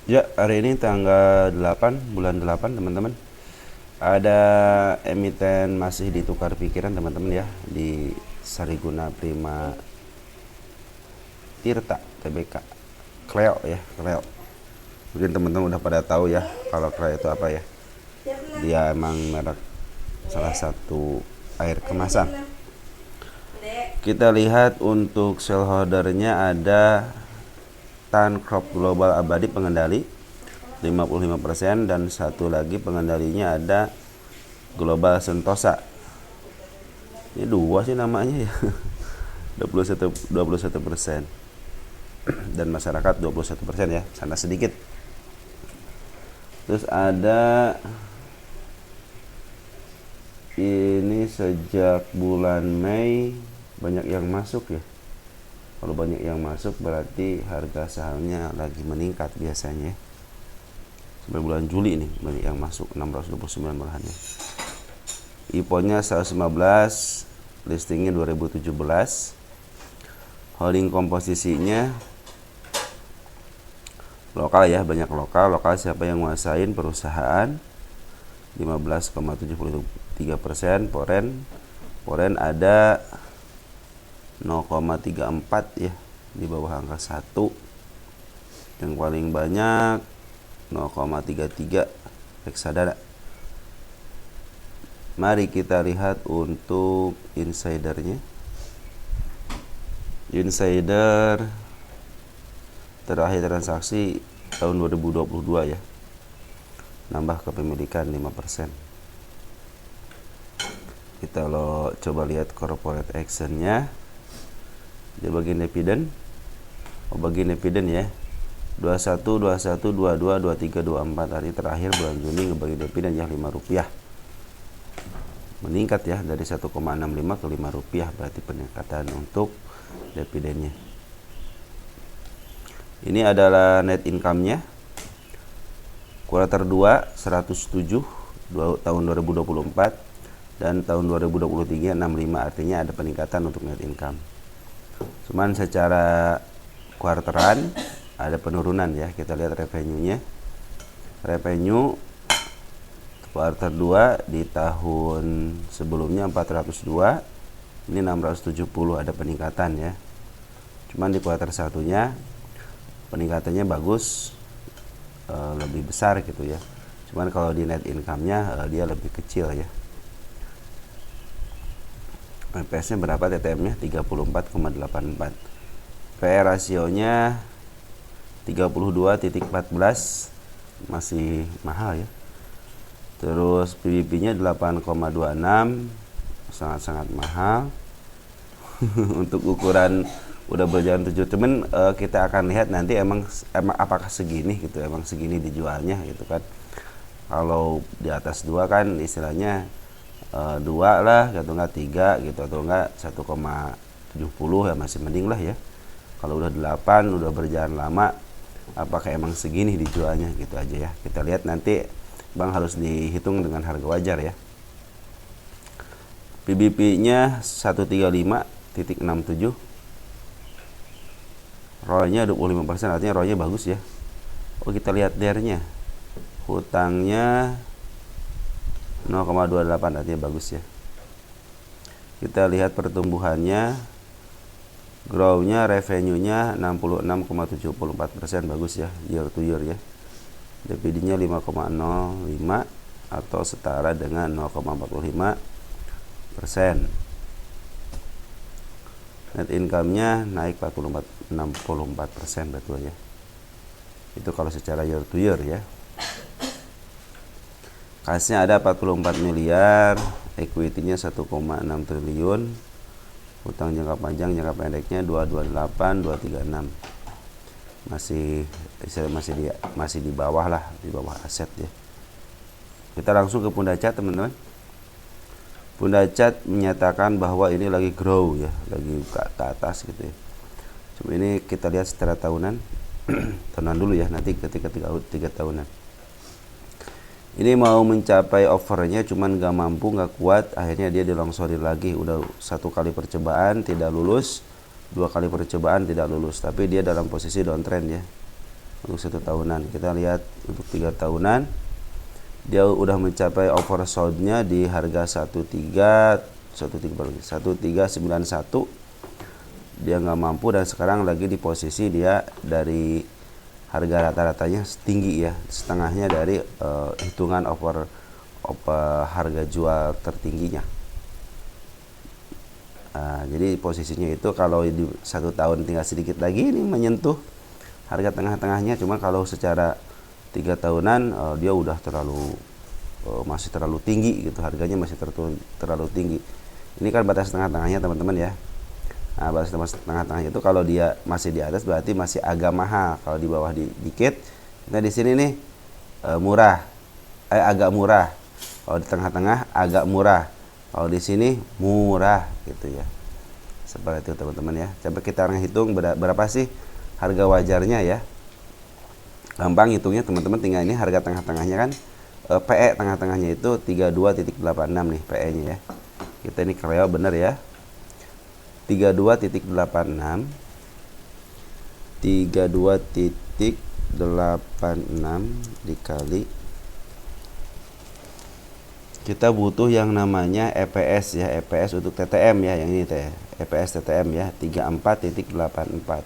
Ya, hari ini tanggal 8 bulan 8 teman-teman. Ada emiten masih ditukar pikiran teman-teman ya di Sariguna Prima Tirta TBK. Cleo ya, Cleo. Mungkin teman-teman udah pada tahu ya kalau Cleo itu apa ya. Dia emang merek salah satu air kemasan. Kita lihat untuk sell holdernya ada Tan Crop Global Abadi pengendali 55% dan satu lagi pengendalinya ada Global Sentosa. Ini dua sih namanya ya. 21% dan masyarakat 21% ya, sana sedikit. Terus ada ini sejak bulan Mei banyak yang masuk ya. Kalau banyak yang masuk berarti harga sahamnya lagi meningkat biasanya. Sampai bulan Juli nih banyak yang masuk 629 malahan ya. IPO-nya 115, listingnya 2017. Holding komposisinya lokal ya, banyak lokal. Lokal siapa yang nguasain perusahaan 15,73%. Foreign ada 0,34 ya, di bawah angka 1. Yang paling banyak 0,33 reksadana. Mari kita lihat untuk insidernya. Insider terakhir transaksi tahun 2022 ya, nambah kepemilikan 5%. Kita coba lihat corporate actionnya. Dia bagian dividen. Bagian dividen ya. 21, 21, 22, 23, 24 hari terakhir bulan Juni ngebagi dividen ya Rp5. Meningkat ya dari 1,65 ke Rp5, berarti peningkatan untuk dividennya. Ini adalah net income-nya. Kuartal 2 107 tahun 2024 dan tahun 2023 65, artinya ada peningkatan untuk net income. Cuman secara kuartalan ada penurunan ya. Kita lihat revenue-nya. Revenue kuartal 2 di tahun sebelumnya 402, ini 670, ada peningkatan ya. Cuman di kuartal satunya peningkatannya bagus, lebih besar gitu ya. Cuman kalau di net income-nya dia lebih kecil ya. EPS-nya berapa, TTM-nya 34,84. PE rasionya 32,14, masih mahal ya. Terus PBB-nya 8,26, sangat-sangat mahal. Untuk ukuran udah berjalan 7 temen, kita akan lihat nanti emang apakah segini gitu, emang segini dijualnya gitu kan. Kalau di atas 2 kan istilahnya 2 lah, atau enggak 3 gitu, atau enggak 1,70 ya masih mending lah ya. Kalau udah 8 udah berjalan lama, apakah emang segini dijualnya gitu aja ya. Kita lihat nanti, Bang harus dihitung dengan harga wajar ya. PBP-nya 135,67, ROE-nya 25%, artinya ROE-nya bagus ya. Oh, kita lihat DER-nya. Hutangnya 0,28, artinya bagus ya. Kita lihat pertumbuhannya, grow-nya, revenue-nya 66,74%, bagus ya, year to year ya. Dividennya 5,05 atau setara dengan 0,45%. Net income-nya naik 64% betul ya. Itu kalau secara year to year ya. Kasnya ada 44 miliar, equity-nya 1,6 triliun, hutang jangka panjang, jangka pendeknya 228, 236. Masih di bawah lah, di bawah aset ya. Kita langsung ke Pundacat teman-teman. Pundacat menyatakan bahwa ini lagi grow ya, lagi ke atas gitu ya. Cuma ini kita lihat secara tahunan. Tahunan dulu ya, nanti ketika 3 tahunan. Ini mau mencapai offernya cuman gak mampu, gak kuat, akhirnya dia dilongsorin lagi. Udah 1 kali percobaan tidak lulus, 2 kali percobaan tidak lulus, tapi dia dalam posisi downtrend ya. untuk 1 tahunan. Kita lihat untuk 3 tahunan dia udah mencapai oversold-nya di harga 1391. Dia nggak mampu dan sekarang lagi di posisi dia dari harga rata-ratanya tinggi ya, setengahnya dari hitungan over harga jual tertingginya. Jadi posisinya itu kalau di 1 tahun tinggal sedikit lagi ini menyentuh harga tengah-tengahnya. Cuma kalau secara 3 tahunan dia udah masih terlalu tinggi gitu, harganya masih terlalu tinggi. Ini kan batas tengah-tengahnya teman-teman ya. Nah, batas tengah-tengahnya itu kalau dia masih di atas berarti masih agak mahal. Kalau di bawah dikit, nah di sini nih agak murah. Kalau di tengah-tengah agak murah. Kalau di sini murah gitu ya. Seperti itu teman-teman ya. Coba kita hitung berapa sih harga wajarnya ya. Gampang hitungnya teman-teman, tinggal ini harga tengah-tengahnya kan PE tengah-tengahnya itu 32.86 nih PE-nya ya. Kita ini Kreo bener ya. 32.86 dikali, kita butuh yang namanya EPS ya, EPS untuk TTM ya, yang ini teh EPS TTM ya, 34.84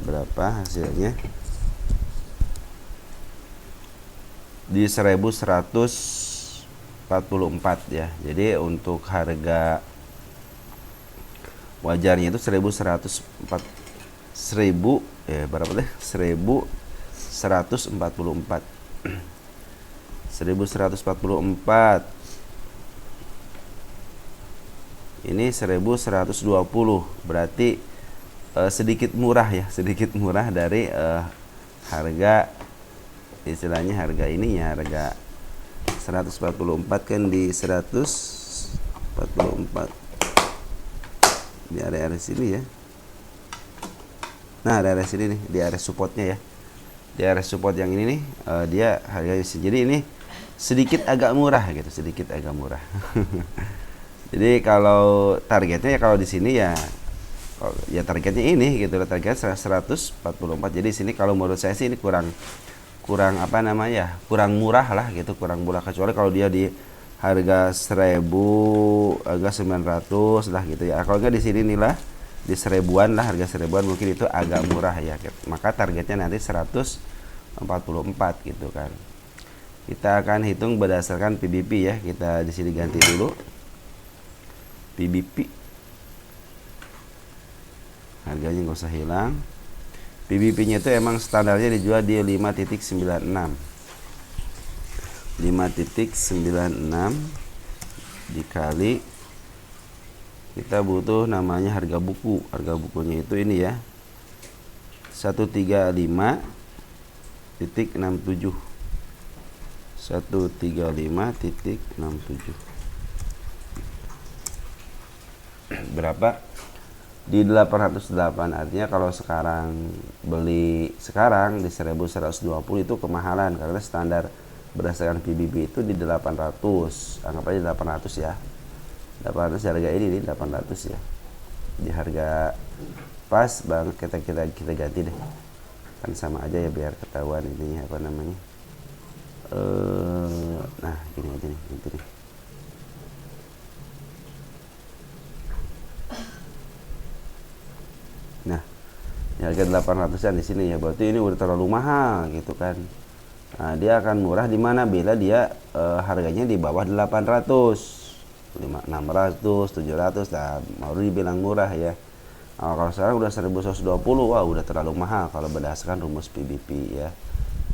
berapa hasilnya? Di 1144 ya. Jadi untuk harga wajarnya itu 1104 berapa deh? 1144 ini 1120, berarti sedikit murah ya, sedikit murah dari harga, istilahnya harga ininya, harga 144 kan di 144 di area sini ya. Nah, area sini nih, di area supportnya ya. Di area support yang ini nih, dia harganya jadi ini sedikit agak murah gitu, sedikit agak murah. Jadi kalau targetnya ya, kalau di sini ya targetnya ini gitu, targetnya 144. Jadi sini kalau menurut saya sih ini kurang apa namanya, kurang murah lah gitu, kurang murah, kecuali kalau dia di harga 1000, harga 900 lah gitu ya. Kalau enggak di sini nih lah, di 1000-an lah, harga 1000-an mungkin itu agak murah ya. Maka targetnya nanti 144 gitu kan. Kita akan hitung berdasarkan PBP ya. Kita di sini ganti dulu PBP. Harganya nggak usah hilang. PBP-nya itu emang standarnya dijual di 5.96. 5.96 dikali, kita butuh namanya harga buku. Harga bukunya itu ini ya, 135.67. 135.67 berapa? Di 808. Artinya kalau sekarang beli sekarang di 1120 itu kemahalan, karena standar berdasarkan PBB itu di 800. Anggap aja 800 ya. 800 harga ini nih, 800 ya. Di harga pas bang, kita ganti deh. Kan sama aja ya, biar ketahuan ininya apa namanya. Nah, gini aja nih, gitu nih. Nah, harga 800-an di sini ya, berarti ini udah terlalu mahal gitu kan. Nah, dia akan murah di mana? Bila dia harganya di bawah 800, 600, 700, nah baru dibilang murah ya. Nah, kalau sekarang udah 1120, wah udah terlalu mahal kalau berdasarkan rumus PBP ya.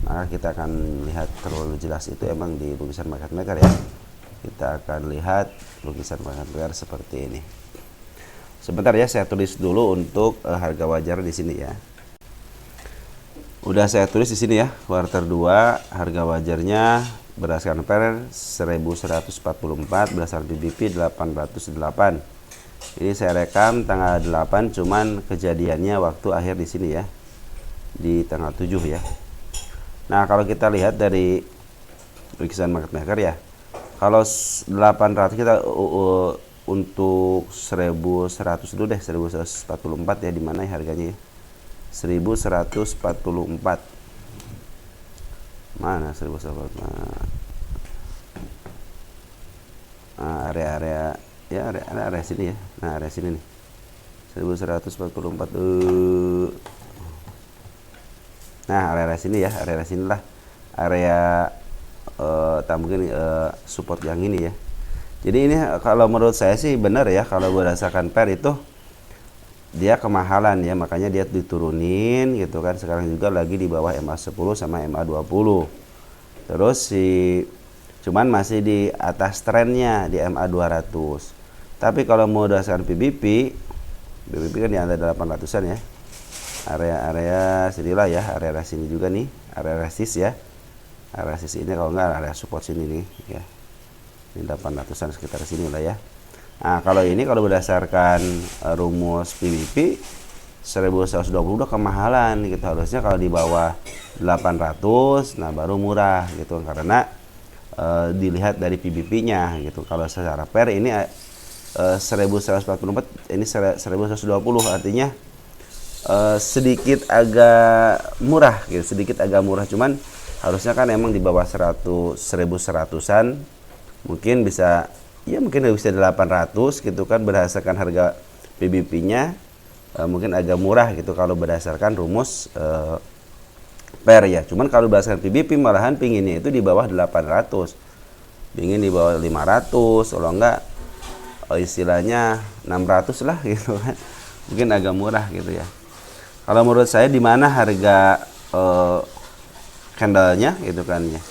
Maka kita akan lihat terlalu jelas itu emang di lukisan market maker ya. Kita akan lihat lukisan market maker seperti ini. Sebentar ya, saya tulis dulu untuk harga wajar di sini ya. Udah saya tulis di sini ya, kuartal 2 harga wajarnya berdasarkan per 1144, berdasarkan PBP 808. Ini saya rekam tanggal 8, cuman kejadiannya waktu akhir di sini ya, di tanggal 7 ya. Nah, kalau kita lihat dari lukisan market maker ya, kalau 800 kita untuk 1100 dulu deh, 1144 ya, di mana ya harganya ya? 1144. Mana 1144? Nah, area-area ya, area sini ya. Nah, area sini nih. 1144. Nah, area sini ya, area sinilah. Area mungkin support yang ini ya. Jadi ini kalau menurut saya sih benar ya, kalau berdasarkan pair itu dia kemahalan ya, makanya dia diturunin gitu kan. Sekarang juga lagi di bawah MA10 sama MA20. Terus cuman masih di atas trennya di MA200. Tapi kalau mau berdasarkan PBP kan di antara 800-an ya. Area-area sinilah ya, area sini juga nih, area resist ya. Area resist ini kalau enggak area support sini nih ya. Ini 800-an sekitar sini lah ya. Nah, kalau ini kalau berdasarkan rumus PBP 1120 udah kemahalan gitu. Harusnya kalau di bawah 800 nah baru murah gitu, karena dilihat dari PBP-nya gitu. Kalau secara pair ini 1144, ini 1120, artinya sedikit agak murah gitu, sedikit agak murah. Cuman harusnya kan emang di bawah 1100-an mungkin bisa ya, mungkin bisa 800 gitu kan berdasarkan harga PBP-nya. Mungkin agak murah gitu kalau berdasarkan rumus pair ya. Cuman kalau berdasarkan PBP malahan pinginnya itu di bawah 800, pingin di bawah 500, kalau enggak istilahnya 600 lah gitu kan, mungkin agak murah gitu ya. Kalau menurut saya di mana harga candlenya gitu kan ya.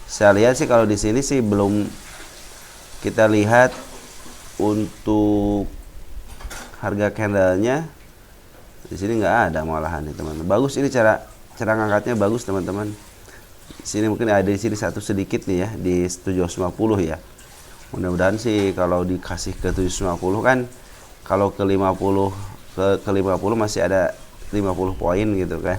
Saya lihat sih kalau di sini sih belum kita lihat untuk harga candlenya, di sini nggak ada malahan nih teman-teman. Bagus ini cara ngangkatnya bagus teman-teman. Di sini mungkin ada di sini satu sedikit nih ya di 750 ya. Mudah-mudahan sih kalau dikasih ke 750 kan, kalau ke 50 ke 50 masih ada 50 poin gitu kan.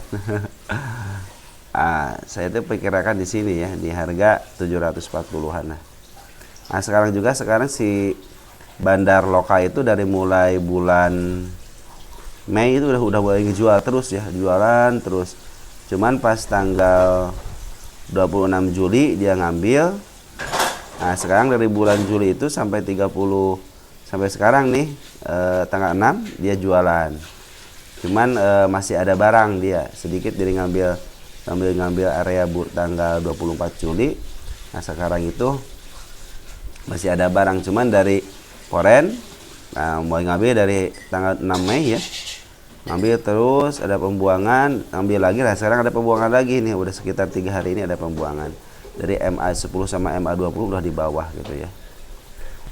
Saya itu perkirakan di sini ya di harga 740-an. Nah, sekarang si bandar lokal itu dari mulai bulan Mei itu udah mulai ngejual terus ya, jualan terus. Cuman pas tanggal 26 Juli dia ngambil. Nah, sekarang dari bulan Juli itu sampai 30 sampai sekarang nih tanggal 6 dia jualan. Cuman masih ada barang dia sedikit, jadi ngambil area tanggal 24 Juli. Nah, sekarang itu masih ada barang, cuman dari Foreign mulai ngambil dari tanggal 6 Mei ya. Ngambil terus ada pembuangan, ngambil lagi. Nah, sekarang ada pembuangan lagi nih, udah sekitar 3 hari ini ada pembuangan. Dari MA10 sama MA20 udah di bawah gitu ya.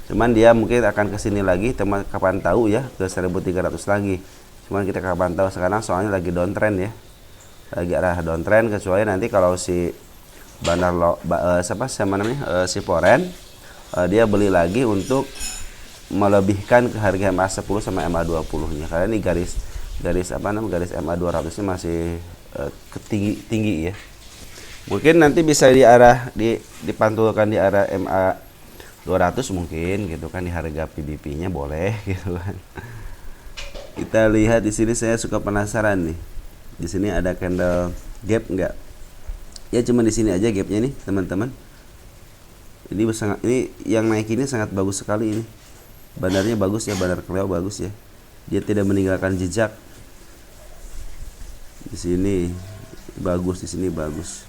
Cuman dia mungkin akan kesini lagi, teman kapan tahu ya, ke 1300 lagi. Cuman kita kapan tahu sekarang, soalnya lagi downtrend ya. Lagi arah downtrend, kecuali nanti kalau si bandar si Foreign dia beli lagi untuk melebihkan ke harga MA10 sama MA20 nya, karena ini garis MA200 nya masih tinggi ya. Mungkin nanti bisa dipantulkan di arah MA200 mungkin gitu kan, di harga PBP nya boleh gitu kan. Kita lihat di sini, saya suka penasaran nih. Di sini ada candle gap enggak? Ya cuma di sini aja gapnya nih teman-teman. Ini yang naik ini sangat bagus sekali ini. Bandarnya bagus ya, bandar Kleo bagus ya. Dia tidak meninggalkan jejak. Di sini bagus, di sini bagus.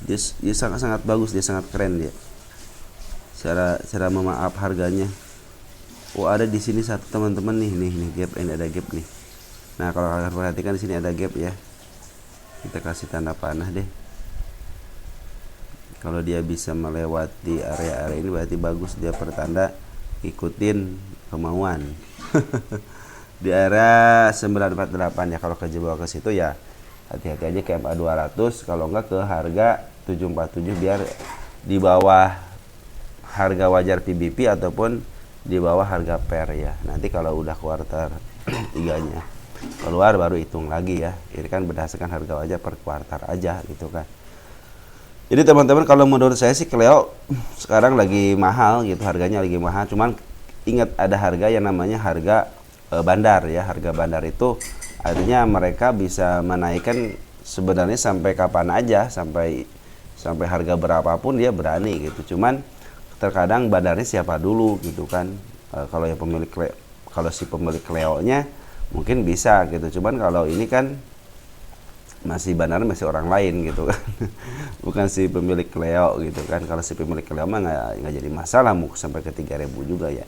Dia sangat bagus, dia sangat keren dia. Cara memaaf harganya. Oh, ada di sini satu teman-teman nih gap, ini ada gap nih. Nah, kalau kalian perhatikan di sini ada gap ya. Kita kasih tanda panah deh. Kalau dia bisa melewati area-area ini berarti bagus, dia pertanda ikutin kemauan. Di area 948 ya, kalau kejebak ke situ ya hati-hati aja ke MA200, kalau enggak ke harga 747 biar di bawah harga wajar PBP ataupun di bawah harga pair ya. Nanti kalau udah kuartal 3-nya keluar baru hitung lagi ya. Ini kan berdasarkan harga wajar per kuartal aja gitu kan. Jadi teman-teman, kalau menurut saya sih Kleo sekarang lagi mahal gitu, harganya lagi mahal. Cuman ingat ada harga yang namanya harga bandar ya. Harga bandar itu artinya mereka bisa menaikkan sebenarnya sampai kapan aja, sampai harga berapapun dia berani gitu. Cuman terkadang bandarnya siapa dulu gitu kan. Kalau yang kalau si pemilik Cleo-nya mungkin bisa gitu. Cuman kalau ini kan masih bandarnya masih orang lain gitu kan. Bukan si pemilik Cleo gitu kan. Kalau si pemilik Cleo mah nggak jadi masalah mau sampai ke 3.000 juga ya.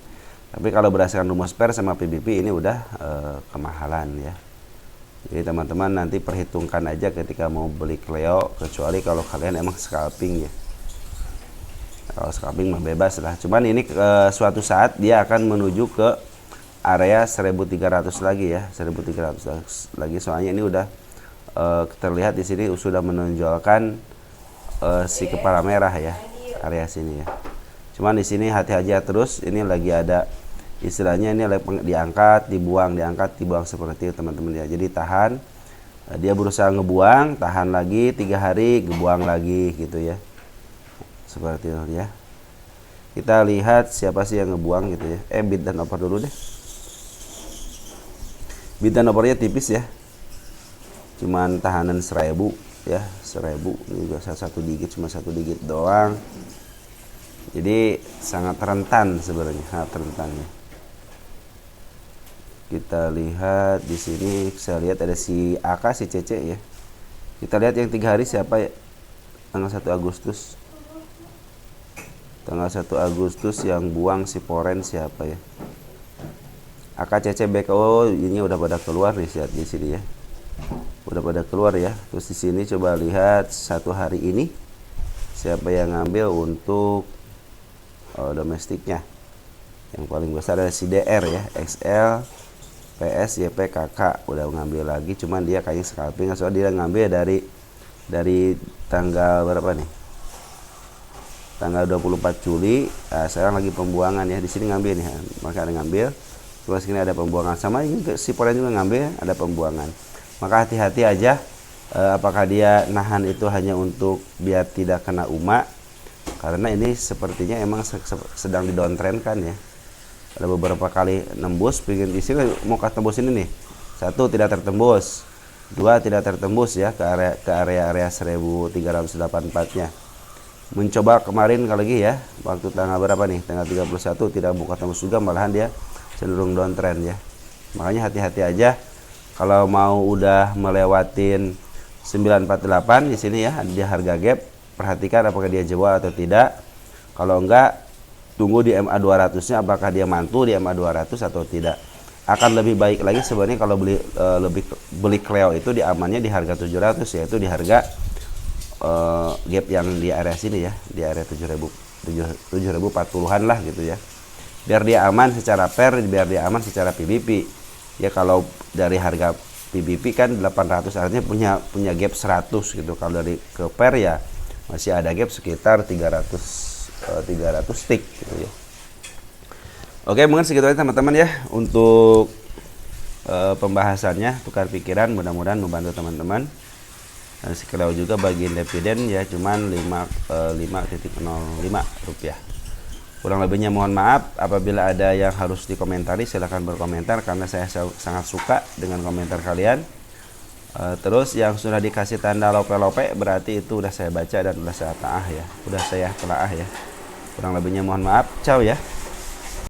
Tapi kalau berdasarkan rumus PER sama PBP ini udah kemahalan ya. Jadi teman-teman nanti perhitungkan aja ketika mau beli Cleo, kecuali kalau kalian emang scalping ya. Kalau scalping mah bebas lah. Cuman ini suatu saat dia akan menuju ke area 1.300 lagi ya, 1.300 lagi. Soalnya ini udah terlihat di sini sudah menonjolkan si kepala merah ya, area sini ya. Cuman di sini hati-hati terus, ini lagi ada istilahnya ini diangkat, dibuang seperti itu teman-teman ya. Jadi tahan, dia berusaha ngebuang, tahan lagi 3 hari, ngebuang lagi gitu ya. Seperti itu ya. Kita lihat siapa sih yang ngebuang gitu ya. Bid dan opor dulu deh. Bid dan opornya tipis ya. Cuman tahanan 1.000 ya, 1.000. Ini juga satu digit, cuma satu digit doang. Jadi sangat rentan sebenarnya, sangat rentan ya. Kita lihat di sini, saya lihat ada si AK, si CC ya. Kita lihat yang 3 hari siapa ya? Tanggal 1 Agustus. Tanggal 1 Agustus yang buang si Poren siapa ya? AKCC BKO ini udah pada keluar nih, lihat di sini ya. Udah pada keluar ya. Terus di sini coba lihat 1 hari ini siapa yang ngambil untuk domestiknya. Yang paling besar ada si DR ya, XL, PS, YP, KK udah ngambil lagi, cuman dia kayaknya scalping, soalnya dia ngambil dari tanggal berapa nih? Tanggal 24 Juli. Sekarang lagi pembuangan ya. Di sini ngambil nih, maka ada ngambil. Terus sini ada pembuangan, sama ini si Poren juga ngambil, ada pembuangan. Maka hati-hati aja, apakah dia nahan itu hanya untuk biar tidak kena UMA, karena ini sepertinya emang sedang didowntrend kan ya. Ada beberapa kali nembus, bikin di sini mau tembus ini nih. 1 tidak tertembus, 2 tidak tertembus ya ke area 1.384-nya. Mencoba kemarin lagi ya, waktu tanggal berapa nih? Tanggal 31 tidak buka tembus juga, malahan dia cenderung downtrend ya. Makanya hati-hati aja kalau mau udah melewatin 948 di sini ya, di harga gap, perhatikan apakah dia jual atau tidak. Kalau enggak, tunggu di MA 200-nya apakah dia mantul di MA 200 atau tidak. Akan lebih baik lagi sebenarnya kalau beli Cleo itu diamannya di harga 700, yaitu di harga gap yang di area sini ya, di area 7.040-an lah gitu ya. Biar dia aman secara PER, biar dia aman secara PBP. Ya kalau dari harga PBP kan 800, artinya punya gap 100 gitu. Kalau dari ke PER ya masih ada gap sekitar 300 stick gitu ya. Oke, mungkin segitu aja teman-teman ya untuk pembahasannya tukar pikiran, mudah-mudahan membantu teman-teman. Dan sekilau juga bagian dividen ya cuman 5.05 rupiah. Kurang lebihnya mohon maaf. Apabila ada yang harus dikomentari silahkan berkomentar, karena saya sangat suka dengan komentar kalian. Terus yang sudah dikasih tanda lope-lope berarti itu udah saya baca dan udah saya telaah ya. Kurang lebihnya mohon maaf. Ciao ya.